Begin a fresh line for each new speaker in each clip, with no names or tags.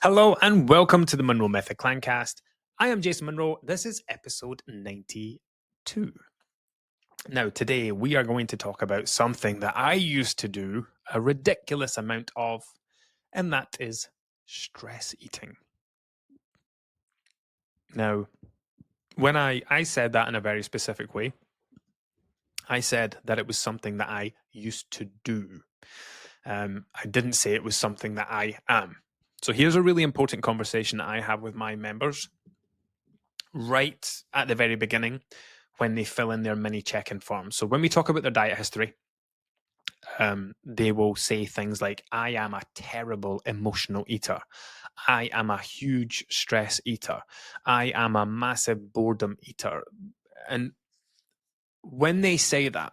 Hello and welcome to the Monroe Method Clancast. I am Jason Monroe. This is episode 92. Now, today we are going to talk about something that I used to do a ridiculous amount of, and that is stress eating. Now, when I said that in a very specific way, I said that it was something that I used to do. I didn't say it was something that I am. So here's a really important conversation that I have with my members right at the very beginning when they fill in their mini check-in form. So when we talk about their diet history, they will say things like, I am a terrible emotional eater. I am a huge stress eater. I am a massive boredom eater. And when they say that,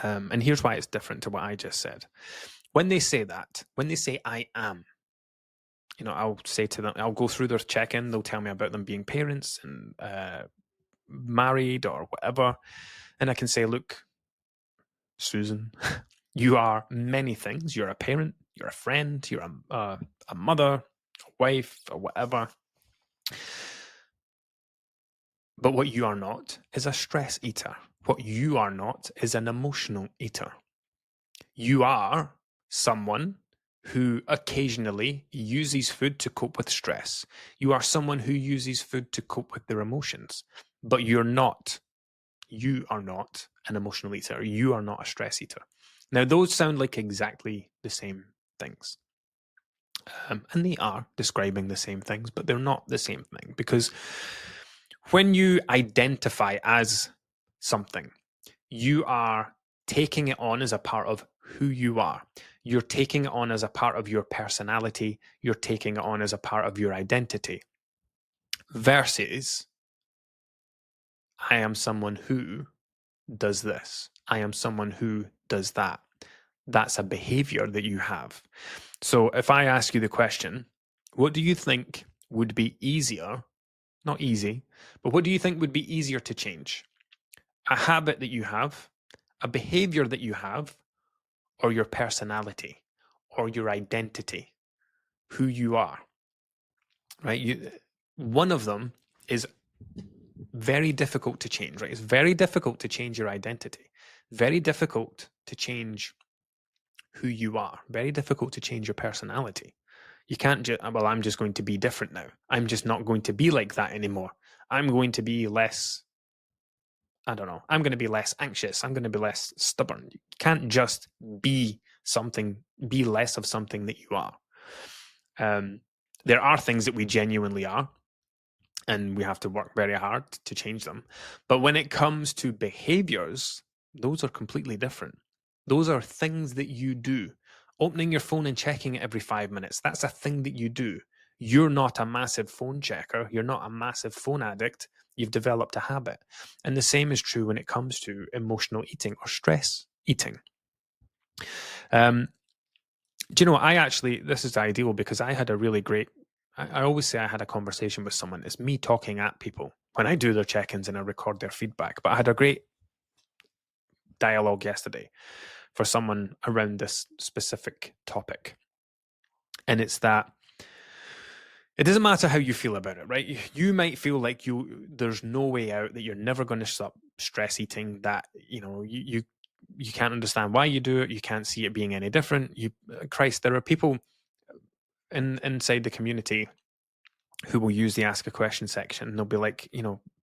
and here's why it's different to what I just said. When they say that, when they say I am, I'll say to them, I'll go through their check-in. They'll tell me about them being parents and married or whatever. And I can say, look, Susan, you are many things. You're a parent, you're a friend, you're a mother, a wife, or whatever. But what you are not is a stress eater. What you are not is an emotional eater. You are someone who occasionally uses food to cope with stress. You are someone who uses food to cope with their emotions. But you are not an emotional eater. You are not a stress eater. Now, those sound like exactly the same things. And they are describing the same things, but they're not the same thing, because when you identify as something, you are taking it on as a part of who you are. You're taking it on as a part of your personality. You're taking it on as a part of your identity. Versus, I am someone who does this. I am someone who does that. That's a behavior that you have. So if I ask you the question, what do you think would be easier? Not easy, but what do you think would be easier to change? A habit that you have, a behavior that you have, or your personality, or your identity, who you are, right? One of them is very difficult to change, right? It's very difficult to change your identity, very difficult to change who you are, very difficult to change your personality. You can't just, well, I'm just going to be different now. I'm just not going to be like that anymore. I'm going to be less, I don't know, I'm going to be less anxious. I'm going to be less stubborn. You can't just be something, be less of something that you are. There are things that we genuinely are, and we have to work very hard to change them. But when it comes to behaviors, those are completely different. Those are things that you do. Opening your phone and checking it every 5 minutes, that's a thing that you do. You're not a massive phone checker. You're not a massive phone addict. You've developed a habit. And the same is true when it comes to emotional eating or stress eating. Do you know, this is ideal because I had a really great, I always say I had a conversation with someone. It's me talking at people when I do their check-ins and I record their feedback. But I had a great dialogue yesterday for someone around this specific topic. And it's that it doesn't matter how you feel about it, right? You might feel like there's no way out, that you're never going to stop stress eating, that, you can't understand why you do it. You can't see it being any different. Christ, there are people inside the community who will use the ask a question section. And they'll be like,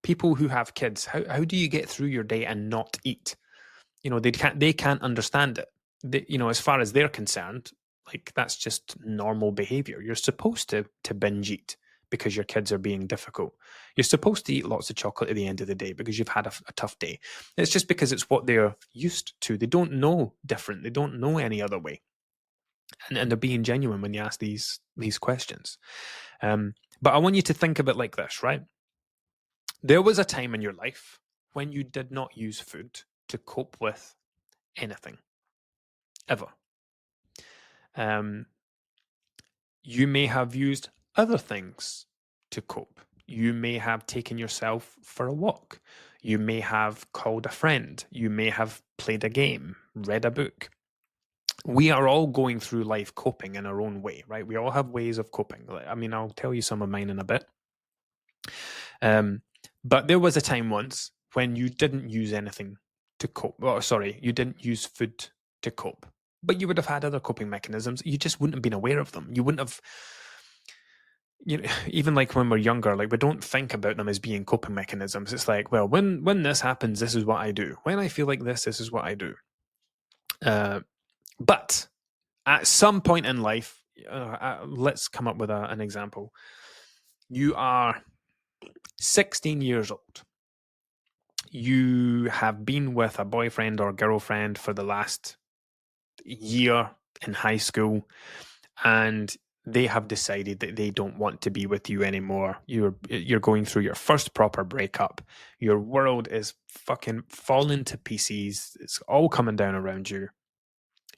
people who have kids, how do you get through your day and not eat? They can't understand it. As far as they're concerned, like, that's just normal behavior. You're supposed to binge eat because your kids are being difficult. You're supposed to eat lots of chocolate at the end of the day because you've had a tough day. It's just because it's what they're used to. They don't know different. They don't know any other way. And they're being genuine when you ask these questions. But I want you to think of it like this, right? There was a time in your life when you did not use food to cope with anything, ever. You may have used other things to cope. You may have taken yourself for a walk. You may have called a friend. You may have played a game, read a book. we are all going through life coping in our own way, right? We all have ways of coping. I mean, I'll tell you some of mine in a bit. But there was a time once when you didn't use anything to cope. Oh, sorry, you didn't use food to cope, but you would have had other coping mechanisms. You just wouldn't have been aware of them. You wouldn't have, you know, even like when we're younger, like we don't think about them as being coping mechanisms. It's like, well, when this happens, this is what I do. When I feel like this is what I do. But at some point in life, let's come up with an example. You are 16 years old. You have been with a boyfriend or girlfriend for the last year in high school, and they have decided that they don't want to be with you anymore. You're going through your first proper breakup. Your world is fucking falling to pieces. It's all coming down around you.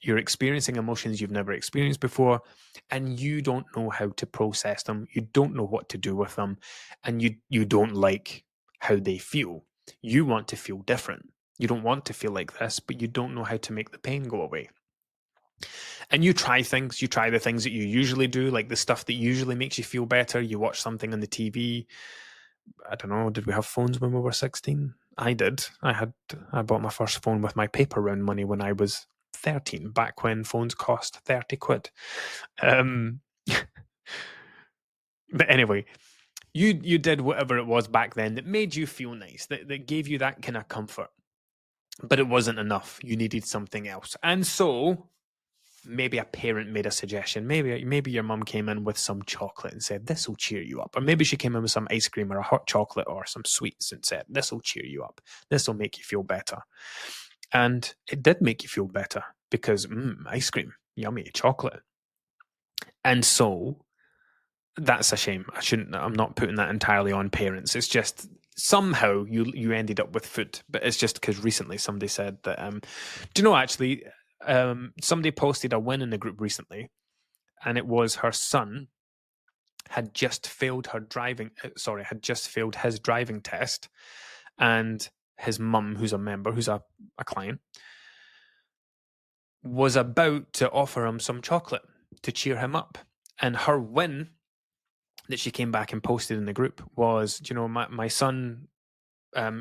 You're experiencing emotions you've never experienced before, and you don't know how to process them. You don't know what to do with them, and you don't like how they feel. You want to feel different. You don't want to feel like this, but you don't know how to make the pain go away. And you try things. You try the things that you usually do, like the stuff that usually makes you feel better. You watch something on the TV. I don't know, did we have phones when we were 16? I did. I bought my first phone with my paper round money when I was 13, back when phones cost 30 quid. But anyway, you did whatever it was back then that made you feel nice, that gave you that kind of comfort. But it wasn't enough. You needed something else. And so maybe a parent made a suggestion. Maybe your mum came in with some chocolate and said, this will cheer you up. Or maybe she came in with some ice cream or a hot chocolate or some sweets and said, this will cheer you up. This will make you feel better. And it did make you feel better because ice cream, yummy, chocolate. And so that's a shame. I'm not putting that entirely on parents. It's just somehow you ended up with food. But it's just because recently somebody said that, do you know, actually, somebody posted a win in the group recently, and it was her son had just failed his driving test, and his mum, who's a member, who's a client, was about to offer him some chocolate to cheer him up. And her win that she came back and posted in the group was, you know, my son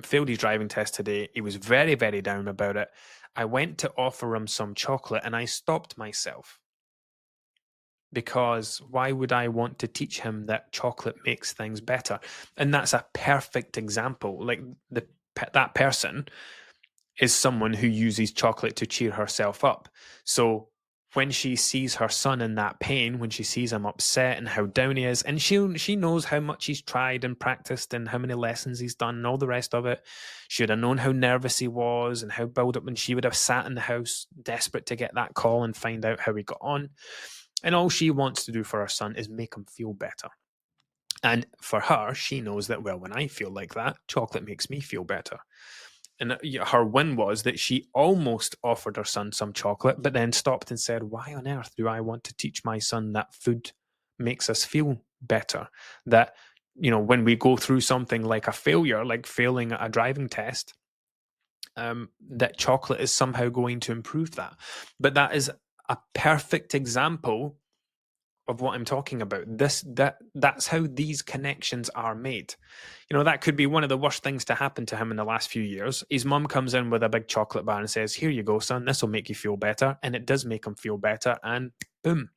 failed his driving test today. He was very, very down about it. I went to offer him some chocolate and I stopped myself, because why would I want to teach him that chocolate makes things better? And that's a perfect example. Like that person is someone who uses chocolate to cheer herself up. So when she sees her son in that pain, when she sees him upset and how down he is, and she knows how much he's tried and practiced and how many lessons he's done and all the rest of it, she would have known how nervous he was and how built up, and she would have sat in the house desperate to get that call and find out how he got on. And all she wants to do for her son is make him feel better. And for her, she knows that, well, when I feel like that, chocolate makes me feel better. And her win was that she almost offered her son some chocolate, but then stopped and said, why on earth do I want to teach my son that food makes us feel better? That, you know, when we go through something like a failure, like failing a driving test, that chocolate is somehow going to improve that. But that is a perfect example of what I'm talking about. That's how these connections are made. You know, that could be one of the worst things to happen to him in the last few years. His mum comes in with a big chocolate bar and says, here you go, son, this will make you feel better. And it does make him feel better. And boom,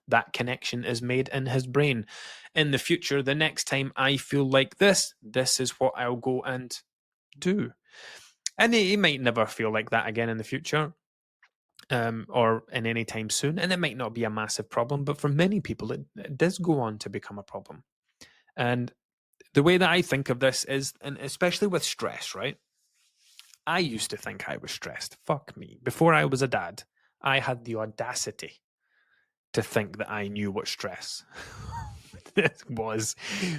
that connection is made in his brain. In the future, the next time I feel like this is what I'll go and do. And he might never feel like that again in the future. Or in any time soon, and it might not be a massive problem, but for many people it does go on to become a problem. And the way that I think of this is, and especially with stress, right? I used to think I was stressed. Fuck me. Before I was a dad, I had the audacity to think that I knew what stress was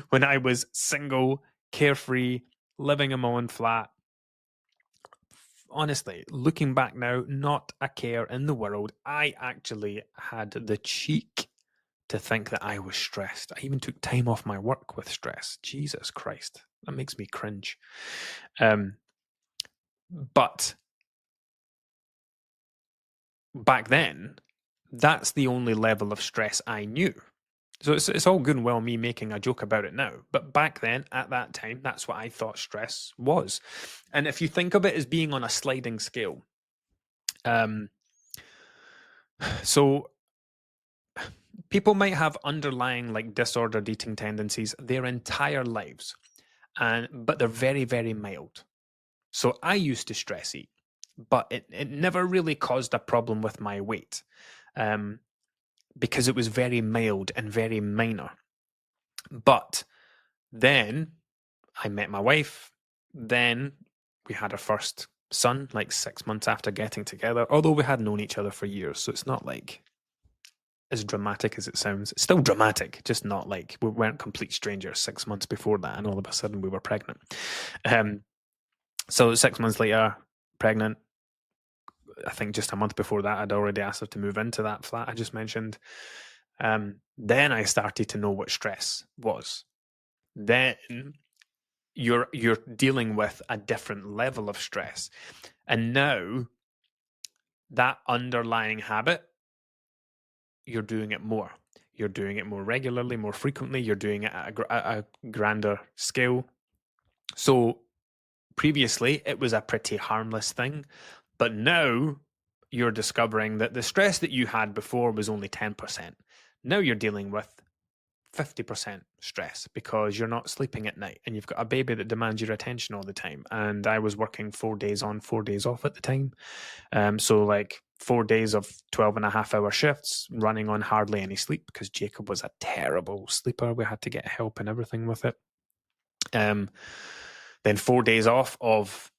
when I was single, carefree, living in my own flat. Honestly, looking back now, not a care in the world. I actually had the cheek to think that I was stressed. I even took time off my work with stress. Jesus Christ, that makes me cringe. But back then, that's the only level of stress I knew. So it's all good and well me making a joke about it now, but back then, at that time, that's what I thought stress was. And if you think of it as being on a sliding scale, so people might have underlying like disordered eating tendencies their entire lives, but they're very, very mild. So I used to stress eat, but it never really caused a problem with my weight. Because it was very mild and very minor. But then I met my wife. Then we had our first son, like 6 months after getting together, although we had known each other for years. So it's not like as dramatic as it sounds. It's still dramatic, just not like we weren't complete strangers 6 months before that and all of a sudden we were pregnant. So 6 months later, pregnant. I think just a month before that, I'd already asked her to move into that flat I just mentioned. Then I started to know what stress was. Then you're dealing with a different level of stress. And now that underlying habit, you're doing it more. You're doing it more regularly, more frequently. You're doing it at a grander scale. So previously, it was a pretty harmless thing. But now you're discovering that the stress that you had before was only 10%. Now you're dealing with 50% stress because you're not sleeping at night and you've got a baby that demands your attention all the time. And I was working 4 days on, 4 days off at the time. So like 4 days of 12.5-hour shifts, running on hardly any sleep because Jacob was a terrible sleeper. We had to get help and everything with it. Then 4 days off of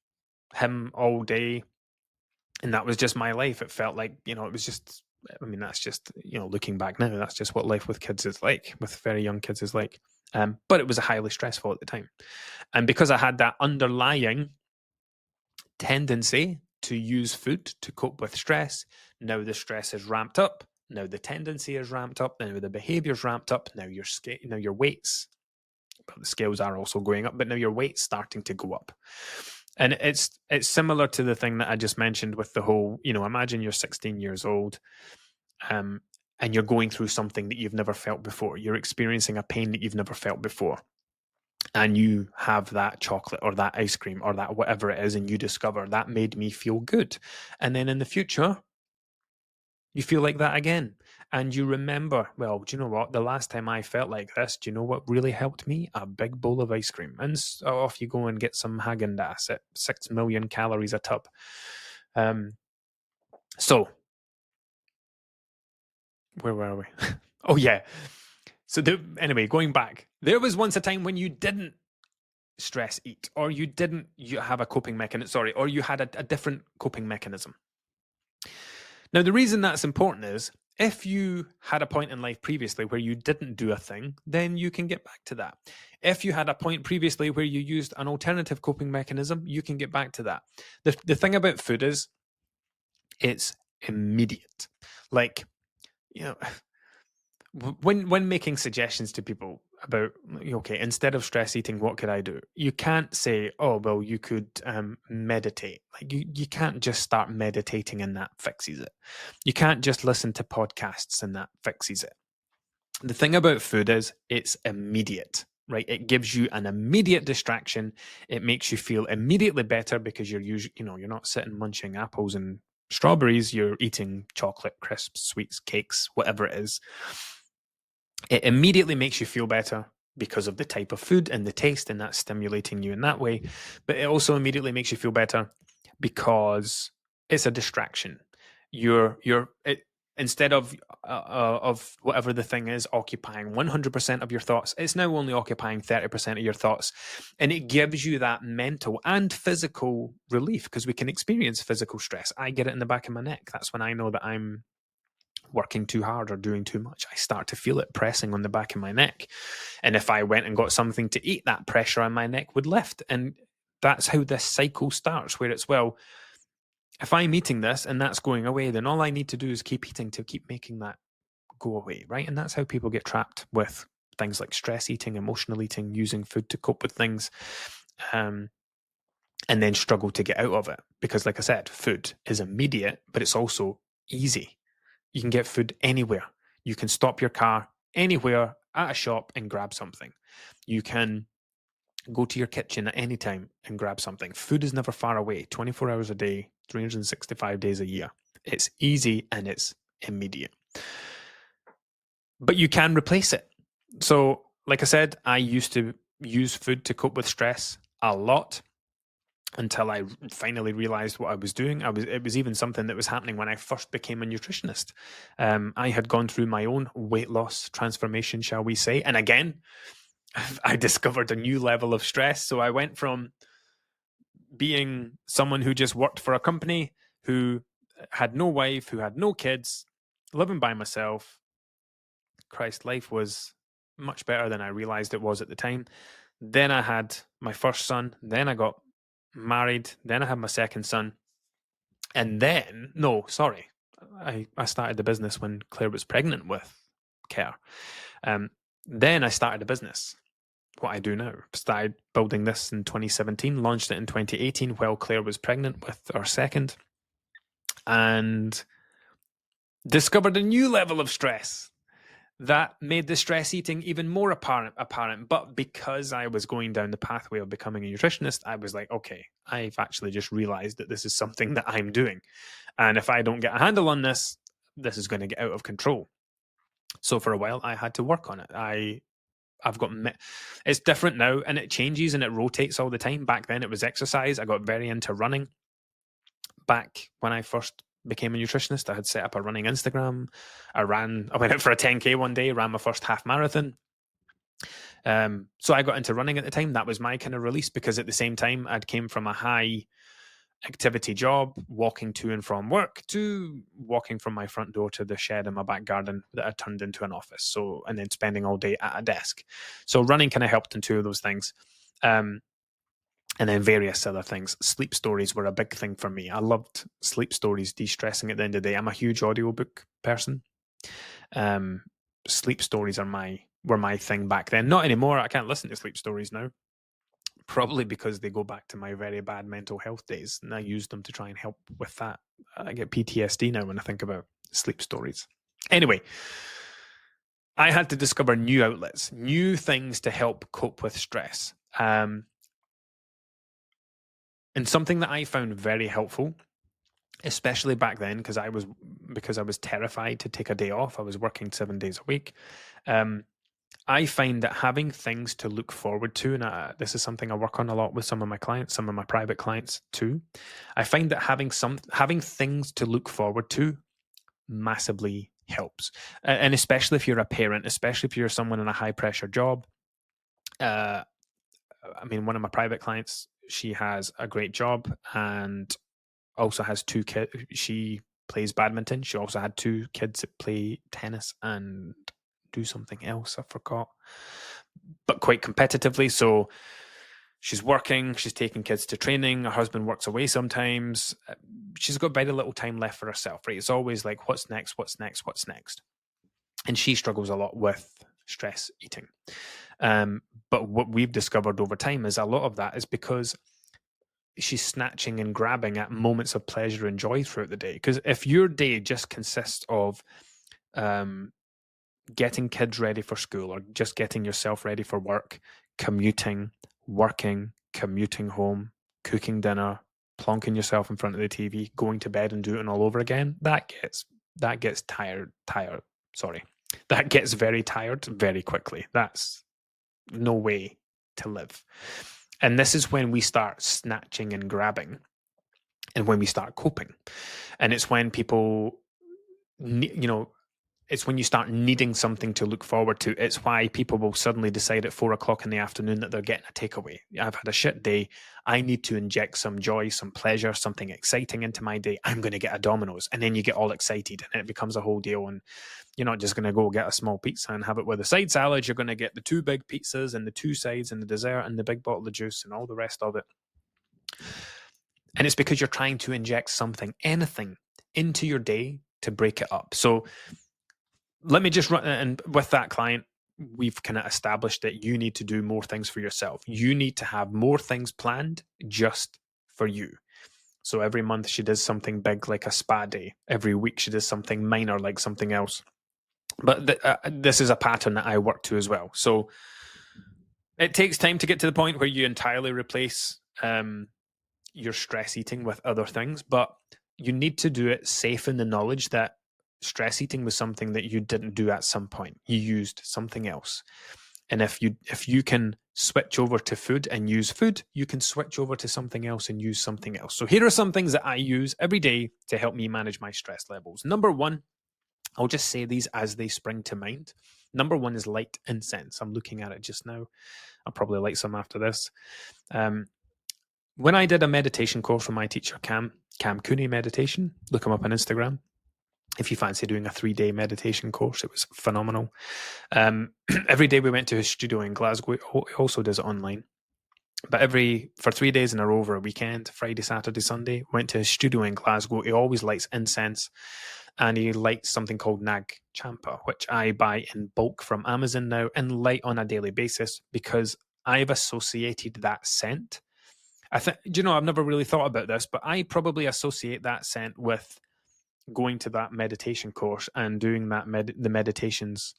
him all day. And that was just my life. It felt like, it was just, that's just, looking back now, that's just what life with kids is like, with very young kids is like. But it was highly stressful at the time. And because I had that underlying tendency to use food to cope with stress, now the stress is ramped up. Now the tendency is ramped up. Now the behavior's ramped up. Now your weights, but the scales are also going up, but now your weight's starting to go up. And it's similar to the thing that I just mentioned with the whole, imagine you're 16 years old and you're going through something that you've never felt before. You're experiencing a pain that you've never felt before. And you have that chocolate or that ice cream or that whatever it is, and you discover that made me feel good. And then in the future, you feel like that again. And you remember, well, do you know what? The last time I felt like this, do you know what really helped me? A big bowl of ice cream. And off you go and get some Häagen-Dazs at 6 million calories a tub. So, where were we? Oh, yeah. So anyway, going back, there was once a time when you didn't stress eat, or you have a coping mechanism, or you had a different coping mechanism. Now, the reason that's important is if you had a point in life previously where you didn't do a thing, then you can get back to that. If you had a point previously where you used an alternative coping mechanism, you can get back to that. The thing about food is it's immediate. Like, when making suggestions to people about, okay, instead of stress eating, what could I do? You can't say, oh, well, you could meditate. Like you can't just start meditating and that fixes it. You can't just listen to podcasts and that fixes it. The thing about food is it's immediate, right? It gives you an immediate distraction. It makes you feel immediately better because you're not sitting munching apples and strawberries. You're eating chocolate, crisps, sweets, cakes, whatever it is. It immediately makes you feel better because of the type of food and the taste, and that's stimulating you in that way. But it also immediately makes you feel better because it's a distraction. Instead of whatever the thing is occupying 100% of your thoughts, it's now only occupying 30% of your thoughts. And it gives you that mental and physical relief because we can experience physical stress. I get it in the back of my neck. That's when I know that I'm working too hard or doing too much. I start to feel it pressing on the back of my neck. And if I went and got something to eat, that pressure on my neck would lift. And that's how this cycle starts, where it's, well, if I'm eating this and that's going away, then all I need to do is keep eating to keep making that go away, right? And that's how people get trapped with things like stress eating, emotional eating, using food to cope with things, and then struggle to get out of it. Because like I said, food is immediate, but it's also Easy. You can get food anywhere. You can stop your car anywhere at a shop and grab something. You can go to your kitchen at any time and grab something. Food is never far away, 24 hours a day, 365 days a year. It's easy and it's immediate. But you can replace it. So, like I said, I used to use food to cope with stress a lot until I finally realized what I was doing. It was even something that was happening when I first became a nutritionist. I had gone through my own weight loss transformation, shall we say. And again, I discovered a new level of stress. So I went from being someone who just worked for a company, who had no wife, who had no kids, living by myself. Christ, life was much better than I realized it was at the time. Then I had my first son. Then I got married. Then I had my second son. And then, no, sorry, I started the business when Claire was pregnant with Kerr. Then I started a business, what I do now. Started building this in 2017, launched it in 2018 while Claire was pregnant with our second, and discovered a new level of stress that made the stress eating even more apparent. But because I was going down the pathway of becoming a nutritionist, I was like, okay, I've actually just realized that this is something that I'm doing. And if I don't get a handle on this, this is going to get out of control. So for a while, I had to work on it. I've got, it's different now, and it changes and it rotates all the time. Back then it was exercise. I got very into running. Back when I first became a nutritionist, I had set up a running Instagram. I went out for a 10K one day, ran my first half marathon. So I got into running at the time. That was my kind of release, because at the same time I'd came from a high activity job, walking to and from work, to walking from my front door to the shed in my back garden that I turned into an office. So, and then spending all day at a desk. So running kind of helped in two of those things. And then various other things. Sleep stories were a big thing for me. I loved sleep stories, de-stressing at the end of the day. I'm a huge audiobook person. Sleep stories were my thing back then. Not anymore. I can't listen to sleep stories now. Probably because they go back to my very bad mental health days, and I use them to try and help with that. I get PTSD now when I think about sleep stories. Anyway, I had to discover new outlets, new things to help cope with stress. And something that I found very helpful, especially back then, because I was terrified to take a day off. I was working 7 days a week. I find that having things to look forward to, and this is something I work on a lot with some of my clients, some of my private clients too. I find that having things to look forward to massively helps, and especially if you're a parent, especially if you're someone in a high pressure job. I mean, one of my private clients, she has a great job and also has 2 kids. She plays badminton. She also had 2 kids that play tennis and do something else, I forgot, but quite competitively. So she's working, she's taking kids to training, her husband works away sometimes. She's got very little time left for herself, right? It's always like, what's next? And she struggles a lot with stress eating. But what we've discovered over time is a lot of that is because she's snatching and grabbing at moments of pleasure and joy throughout the day. Because if your day just consists of getting kids ready for school, or just getting yourself ready for work, commuting, working, commuting home, cooking dinner, plonking yourself in front of the TV, going to bed and doing it all over again, that gets tired. That gets very tired very quickly. That's no way to live. And this is when we start snatching and grabbing, and when we start coping. And it's when people, it's when you start needing something to look forward to. It's why people will suddenly decide at 4:00 in the afternoon that they're getting a takeaway. I've had a shit day. I need to inject some joy, some pleasure, something exciting into my day. I'm going to get a Domino's. And then you get all excited and it becomes a whole deal. And you're not just going to go get a small pizza and have it with a side salad. You're going to get the 2 big pizzas and the 2 sides and the dessert and the big bottle of juice and all the rest of it. And it's because you're trying to inject something, anything, into your day to break it up. So let me just run, and with that client, we've kind of established that you need to do more things for yourself. You need to have more things planned just for you. So every month she does something big like a spa day. Every week she does something minor like something else. But this is a pattern that I work to as well. So it takes time to get to the point where you entirely replace your stress eating with other things, but you need to do it safe in the knowledge that stress eating was something that you didn't do at some point. You used something else. And if you can switch over to food and use food, you can switch over to something else and use something else. So here are some things that I use every day to help me manage my stress levels. Number one, I'll just say these as they spring to mind. Number one is light incense. I'm looking at it just now. I'll probably light some after this. When I did a meditation course from my teacher, Cam Cooney Meditation, look him up on Instagram. If you fancy doing a 3-day meditation course, it was phenomenal. Every day we went to his studio in Glasgow. He also does it online. But for 3 days in a row over a weekend, Friday, Saturday, Sunday, went to his studio in Glasgow. He always lights incense, and he lights something called Nag Champa, which I buy in bulk from Amazon now and light on a daily basis because I've associated that scent. I've never really thought about this, but I probably associate that scent with going to that meditation course and doing the meditations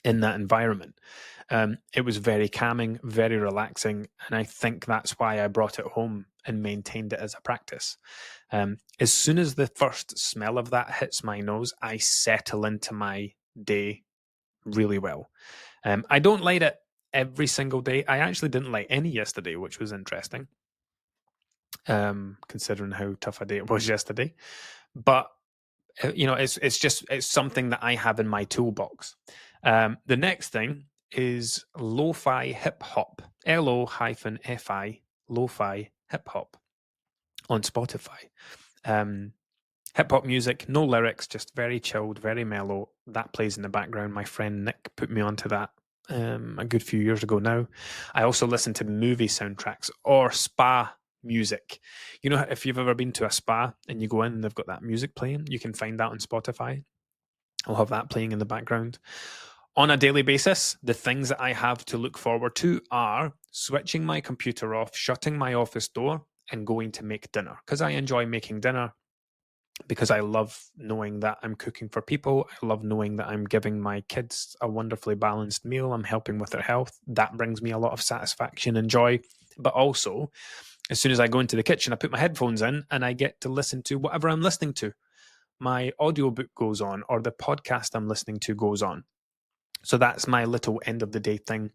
in that environment. It was very calming, very relaxing, and I think that's why I brought it home and maintained it as a practice. As soon as the first smell of that hits my nose, I settle into my day really well. I don't light it every single day. I actually didn't light any yesterday, which was interesting, considering how tough a day it was yesterday. But it's something that I have in my toolbox. The next thing is lo-fi hip hop, LO-FI, lo-fi hip hop on Spotify. Hip hop music, no lyrics, just very chilled, very mellow. That plays in the background. My friend Nick put me onto that a good few years ago now. I also listen to movie soundtracks or spa music. You know, if you've ever been to a spa and you go in and they've got that music playing, you can find that on Spotify. I'll have that playing in the background. On a daily basis, the things that I have to look forward to are switching my computer off, shutting my office door, and going to make dinner. Because I enjoy making dinner, because I love knowing that I'm cooking for people. I love knowing that I'm giving my kids a wonderfully balanced meal. I'm helping with their health. That brings me a lot of satisfaction and joy. But also, as soon as I go into the kitchen, I put my headphones in and I get to listen to whatever I'm listening to. My audiobook goes on, or the podcast I'm listening to goes on. So that's my little end of the day thing.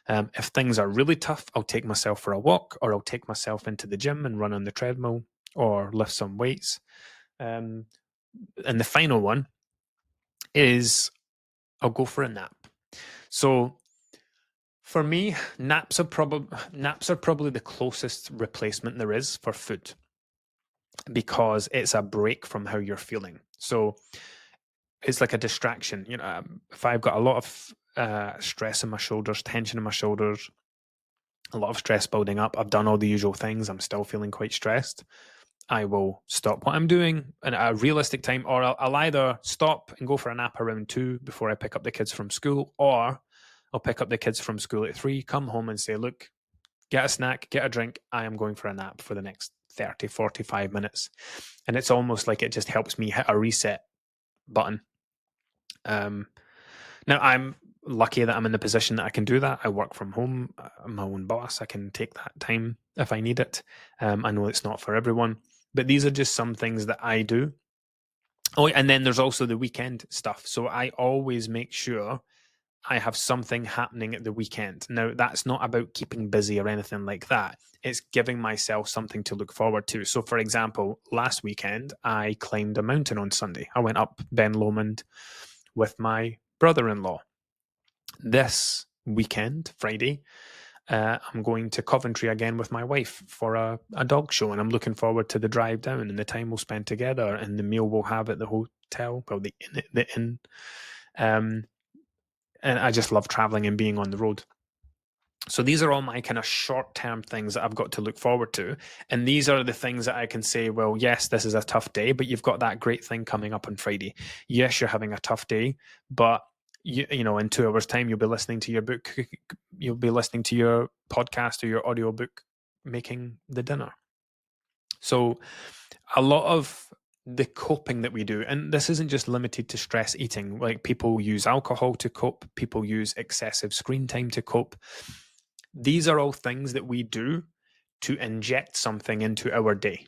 If things are really tough, I'll take myself for a walk, or I'll take myself into the gym and run on the treadmill or lift some weights. And the final one is I'll go for a nap. So for me, naps are probably the closest replacement there is for food, because it's a break from how you're feeling. So it's like a distraction. You know, if I've got a lot of stress in my shoulders, tension in my shoulders, a lot of stress building up, I've done all the usual things, I'm still feeling quite stressed, I will stop what I'm doing at a realistic time, or I'll either stop and go for a nap around 2 before I pick up the kids from school, or I'll pick up the kids from school at 3, come home and say, look, get a snack, get a drink, I am going for a nap for the next 30, 45 minutes. And it's almost like it just helps me hit a reset button. Now, I'm lucky that I'm in the position that I can do that. I work from home. I'm my own boss. I can take that time if I need it. I know it's not for everyone, but these are just some things that I do. Oh, and then there's also the weekend stuff. So I always make sure I have something happening at the weekend. Now, that's not about keeping busy or anything like that. It's giving myself something to look forward to. So, for example, last weekend, I climbed a mountain on Sunday. I went up Ben Lomond with my brother-in-law. This weekend, Friday, I'm going to Coventry again with my wife for a dog show, and I'm looking forward to the drive down and the time we'll spend together and the meal we'll have at the hotel, well, the inn. And I just love traveling and being on the road. So these are all my kind of short-term things that I've got to look forward to. And these are the things that I can say, well, yes, this is a tough day, but you've got that great thing coming up on Friday. Yes, you're having a tough day, but you know, in 2 hours' time, you'll be listening to your book. You'll be listening to your podcast or your audiobook, making the dinner. So a lot of the coping that we do, and this isn't just limited to stress eating, like people use alcohol to cope, people use excessive screen time to cope. These are all things that we do to inject something into our day.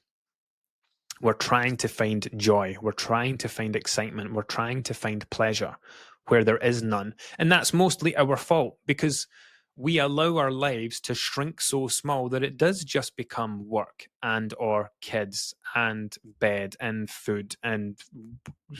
We're trying to find joy. We're trying to find excitement. We're trying to find pleasure where there is none. And that's mostly our fault because we allow our lives to shrink so small that it does just become work and or kids and bed and food and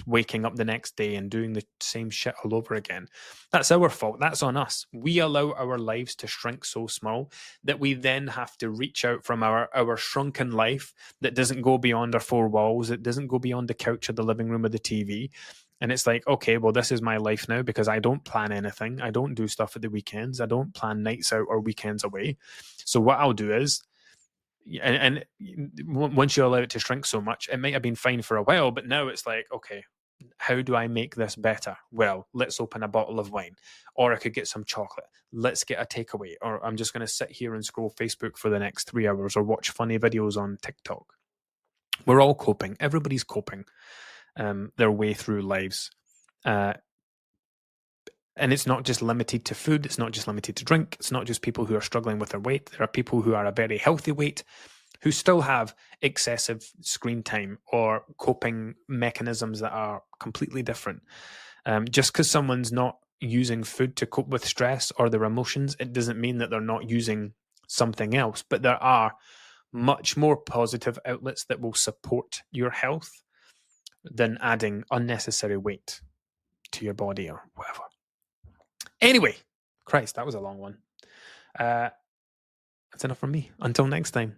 waking up the next day and doing the same shit all over again. That's our fault. That's on us. We allow our lives to shrink so small that we then have to reach out from our shrunken life that doesn't go beyond our four walls. It doesn't go beyond the couch or the living room or the TV. And it's like, okay, well, this is my life now because I don't plan anything. I don't do stuff at the weekends. I don't plan nights out or weekends away. So what I'll do is, and once you allow it to shrink so much, it might have been fine for a while, but now it's like, okay, how do I make this better? Well, let's open a bottle of wine, or I could get some chocolate. Let's get a takeaway, or I'm just going to sit here and scroll Facebook for the next 3 hours or watch funny videos on TikTok. We're all coping. Everybody's coping their way through lives. And it's not just limited to food. It's not just limited to drink. It's not just people who are struggling with their weight. There are people who are a very healthy weight who still have excessive screen time or coping mechanisms that are completely different. Just because someone's not using food to cope with stress or their emotions, it doesn't mean that they're not using something else. But there are much more positive outlets that will support your health than adding unnecessary weight to your body or whatever. Anyway, Christ, that was a long one. That's enough from me. Until next time.